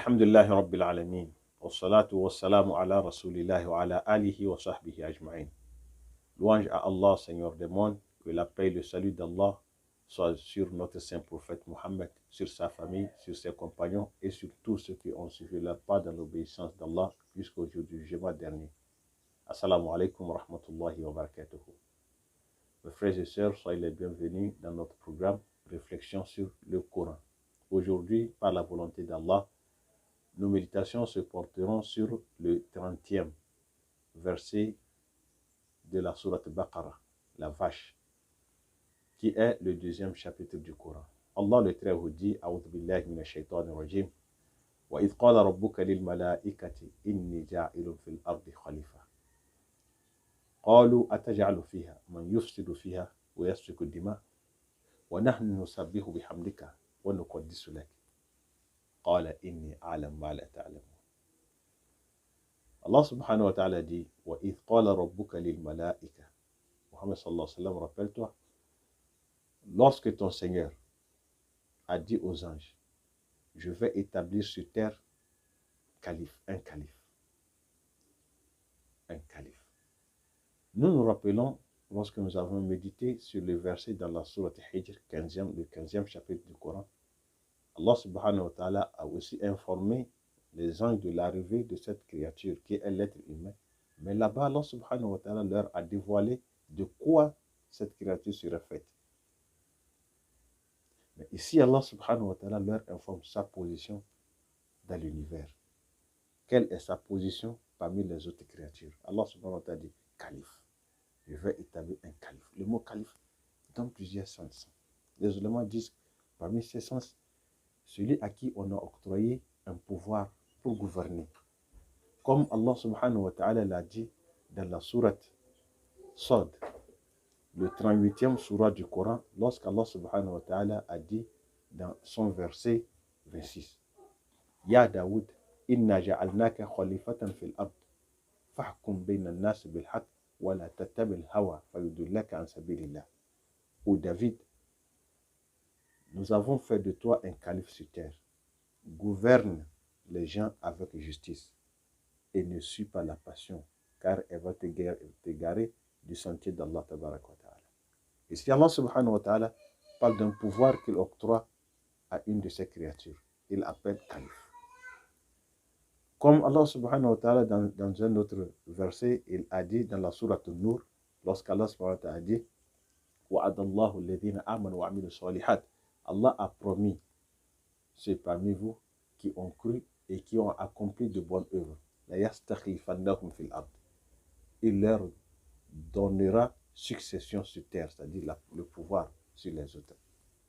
Alhamdulillahi Rabbil Alameen. Wassalatu wassalamu ala Rasulillahi wa ala alihi wa sahbihi ajma'in. Louange à Allah, Seigneur des mondes, que la paix et le salut d'Allah soient sur notre saint prophète Mohammed, sur sa famille, sur ses compagnons et sur tous ceux qui ont suivi leur pas dans l'obéissance d'Allah jusqu'au jour du jugement dernier. Assalamu alaikum wa rahmatullahi wa barakatuhu. Mes frères et sœurs, soyez les bienvenus dans notre programme Réflexion sur le Coran. Aujourd'hui, par la volonté d'Allah, nos méditations se porteront sur le 30e verset de la sourate Baqarah, la vache, qui est le deuxième chapitre du Coran. Allah le Très-Haut dit, A'udhu billahi minash shaitanir rajim, wa idh qala rabbuka lil malaikati inni ja'ilun fil ardi khalifa. قالوا أتجعل فيها من يفسد فيها ويسفك الدماء ونحن نسبح بحمدك ونقدس لك قال إني أعلم ما لا تعلمون. Allah subhanahu wa ta'ala dit وَإِذْ قَالَ رَبُّكَ لِلْمَلَائِكَةِ. Mohammed sallallahu alayhi wa sallam, rappelle-toi, lorsque ton Seigneur a dit aux anges, je vais établir sur terre un calife. Nous nous rappelons, lorsque nous avons médité sur le verset dans la sourate Hijr, le 15e chapitre du Coran, Allah subhanahu wa ta'ala a aussi informé les anges de l'arrivée de cette créature qui est l'être humain. Mais là-bas, Allah subhanahu wa ta'ala leur a dévoilé de quoi cette créature serait faite. Mais ici, Allah subhanahu wa ta'ala leur informe sa position dans l'univers. Quelle est sa position parmi les autres créatures? Allah subhanahu wa ta'ala dit calife. Je vais établir un calife. Le mot calife donne plusieurs sens. Les ulémas disent, parmi ces sens, celui à qui on a octroyé un pouvoir pour gouverner. Comme Allah subhanahu wa ta'ala l'a dit dans la sourate Sad, le 38e sourate du Coran, lorsqu'Allah subhanahu wa ta'ala a dit dans son verset 26, Ya Daoud, inna ja'alnaka khalifatan fil ard, fahkum bayna an-nas bil haqq wa la tattabil hawa fayudillaka an sabilillah. Ô David, nous avons fait de toi un calife sur terre. Gouverne les gens avec justice et ne suis pas la passion, car elle va t'égarer du sentier d'Allah tabaraka wa ta'ala. Ici, Allah subhanahu wa ta'ala parle d'un pouvoir qu'il octroie à une de ses créatures. Il appelle calife. Comme Allah subhanahu wa ta'ala dans un autre verset, il a dit dans la sourate Nur, lorsqu'Allah subhanahu wa ta'ala a dit Wa'adallahu alladhina amanu wa amilu salihat. Allah a promis ceux parmi vous qui ont cru et qui ont accompli de bonnes œuvres. La yastakhlifannahum fil ard. Il leur donnera succession sur terre, c'est-à-dire le pouvoir sur les autres.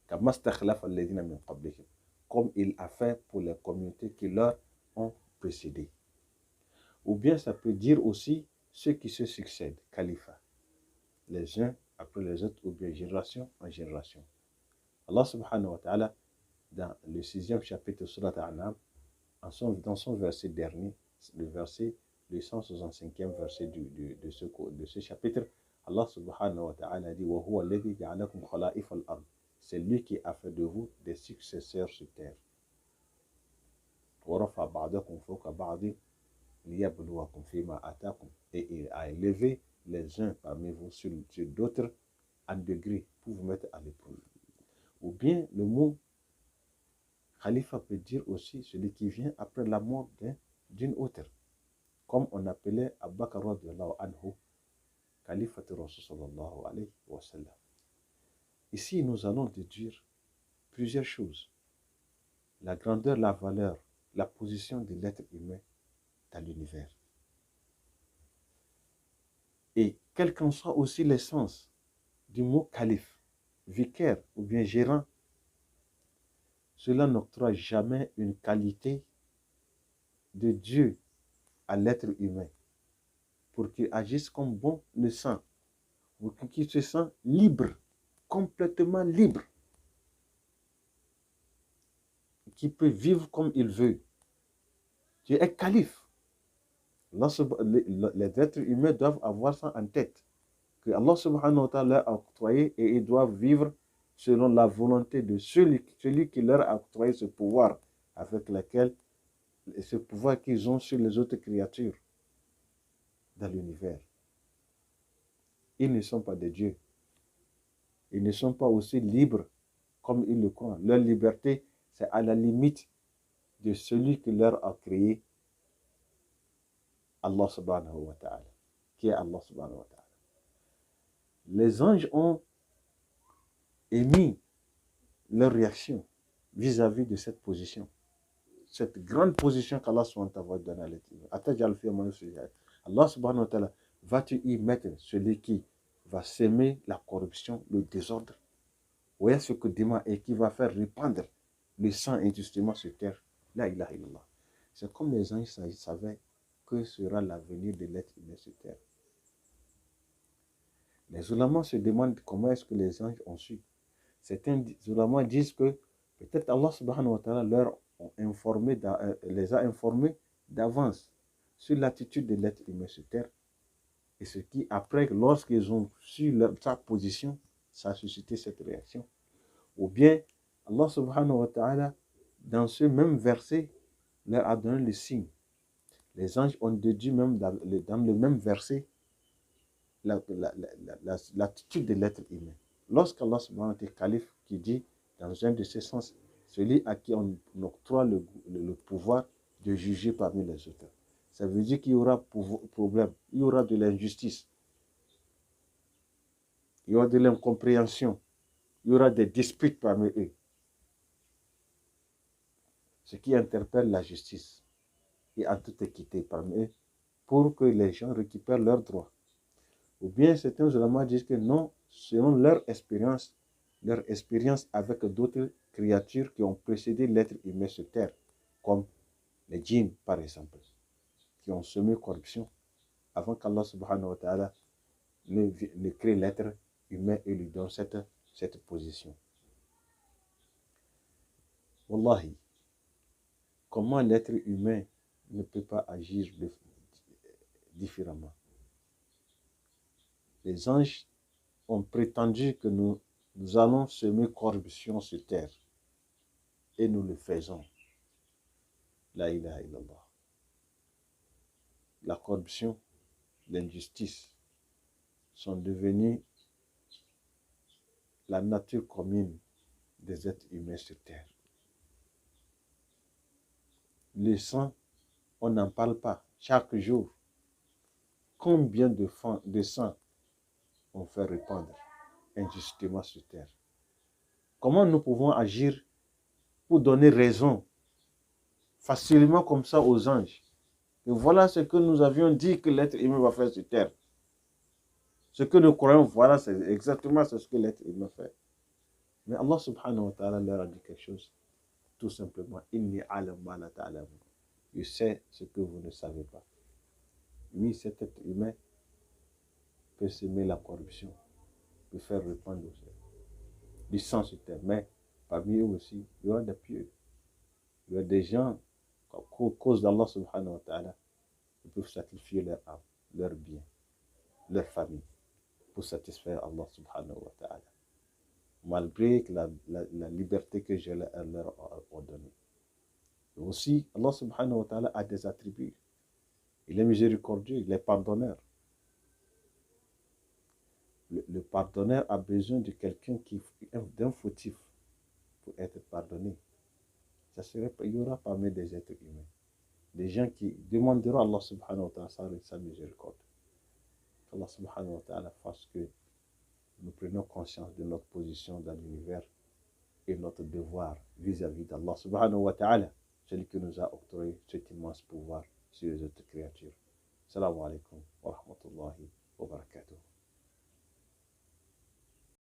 Kama stakhlafa alladhina min qablihim. Comme il a fait pour les communautés qui leur ont précédé. Ou bien ça peut dire aussi ceux qui se succèdent, califat, les uns après les autres, ou bien génération en génération. Allah subhanahu wa ta'ala, dans le 6e chapitre de Surat Al-An'am, dans son verset dernier, le 165e verset de ce chapitre, Allah subhanahu wa ta'ala dit wa huwa alladhi ja'alakum khala'ifa al-ard. C'est lui qui a fait de vous des successeurs sur terre. Et il a élevé les uns parmi vous sur d'autres en degré pour vous mettre à l'épreuve. Ou bien le mot khalifa peut dire aussi celui qui vient après la mort d'une autre. Comme on appelait Abu Bakr radiyallahu anhu Khalifatu Rasul sallallahu alayhi wa sallam. Ici, nous allons déduire plusieurs choses. La grandeur, la valeur, la position de l'être humain dans l'univers. Et quel qu'en soit aussi l'essence du mot calife, vicaire ou bien gérant, cela n'octroie jamais une qualité de Dieu à l'être humain pour qu'il agisse comme bon le sent, pour qu'il se sent libre, complètement libre, qui peut vivre comme il veut. Dieu est calife. Les êtres humains doivent avoir ça en tête, que Allah subhanahu wa ta'ala a octroyé et ils doivent vivre selon la volonté de celui qui leur a octroyé ce pouvoir avec lequel ce pouvoir qu'ils ont sur les autres créatures dans l'univers. Ils ne sont pas des dieux. Ils ne sont pas aussi libres comme ils le croient. Leur liberté, c'est à la limite de celui qui leur a créé, Allah subhanahu wa ta'ala, qui est Allah subhanahu wa ta'ala. Les anges ont émis leur réaction vis-à-vis de cette position. Cette grande position qu'Allah subhanahu wa ta'ala va donner à l'être humain. Allah subhanahu wa ta'ala, vas-tu y mettre celui qui va s'aimer la corruption, le désordre? Ou est-ce que demain et qui va faire répandre le sang injustement sur terre? La ilaha illallah. C'est comme les anges savaient que sera l'avenir de l'être humain sur terre. Les ulémas se demandent comment est-ce que les anges ont su. Certains ulémas disent que peut-être Allah subhanahu wa ta'ala les a informés d'avance sur l'attitude de l'être humain sur terre. Et ce qui, après, lorsqu'ils ont su sa position, ça a suscité cette réaction. Ou bien, Allah subhanahu wa ta'ala, dans ce même verset, leur a donné le signe. Les anges ont déduit même dans le même verset l'attitude de l'être humain. Lorsqu'Allah subhanahu wa ta'ala est calife qui dit, dans un de ses sens, celui à qui on octroie le pouvoir de juger parmi les autres. Ça veut dire qu'il y aura problème, il y aura de l'injustice, il y aura de l'incompréhension, il y aura des disputes parmi eux. Ce qui interpelle la justice et en toute équité parmi eux pour que les gens récupèrent leurs droits. Ou bien certains ulémas disent que non, selon leur expérience avec d'autres créatures qui ont précédé l'être humain sur terre, comme les djinns par exemple, qui ont semé corruption avant qu'Allah subhanahu wa ta'ala ne crée l'être humain et lui donne cette position. Wallahi, comment l'être humain ne peut pas agir différemment? Les anges ont prétendu que nous allons semer corruption sur terre. Et nous le faisons. La ilaha illallah. La corruption, l'injustice sont devenus la nature commune des êtres humains sur terre. Le sang, on n'en parle pas. Chaque jour, combien de sang on fait répandre injustement sur terre? Comment nous pouvons agir pour donner raison facilement comme ça aux anges? Et voilà ce que nous avions dit que l'être humain va faire sur terre. Ce que nous croyons, voilà, c'est exactement ce que l'être humain fait. Mais Allah subhanahu wa ta'ala leur a dit quelque chose. Tout simplement, inni alam ma la ta'lamun. Je sais ce que vous ne savez pas. Oui, cet être humain peut semer la corruption, peut faire répandre du sang sur terre. Mais parmi eux aussi, il y aura des pieux. Il y a des gens, à cause d'Allah subhanahu wa ta'ala, ils peuvent sacrifier leur âme, leur bien, leur famille, pour satisfaire Allah subhanahu wa ta'ala. Malgré la liberté que je leur ai donnée. Et aussi, Allah subhanahu wa ta'ala a des attributs. Il est miséricordieux, il est pardonneur. Le pardonneur a besoin de quelqu'un d'un fautif pour être pardonné. Il y aura parmi des êtres humains des gens qui demanderont à Allah subhanahu wa ta'ala sa miséricorde. Allah subhanahu wa ta'ala fasse que nous prenions conscience de notre position dans l'univers et notre devoir vis-à-vis d'Allah subhanahu wa ta'ala, celui qui nous a octroyé cet immense pouvoir sur les autres créatures. Assalamu alaikum wa rahmatullahi wa barakatuh.